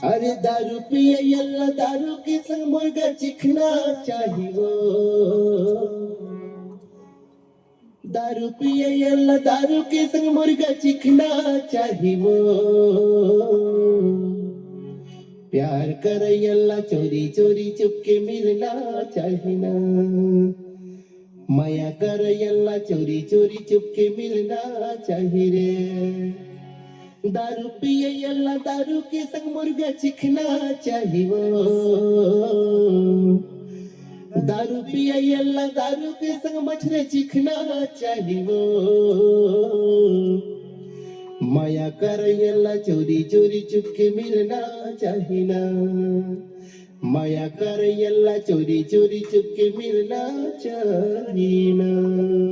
अरे दारू पिए यल्ला दारू के संग मुर्गा चिखना चाहिए दारू पिए यल्ला दारू के संग मुर्गा चिखना चाहिए प्यार कर यल्ला चोरी चोरी चुपके मिलना चाहिए ना माया कर यल्ला चोरी चोरी चुपके मिलना चाहिए रे दारू पिए यल्ला दारू के संग मुर्गा चिखना चाहिए दारू पिए यल्ला दारू के संग मछली चिखना चाहिए माया कर यल्ला चोरी चोरी चुपके मिलना चाहिए ना माया कर यल्ला चोरी चोरी चुपके मिलना चाहिए ना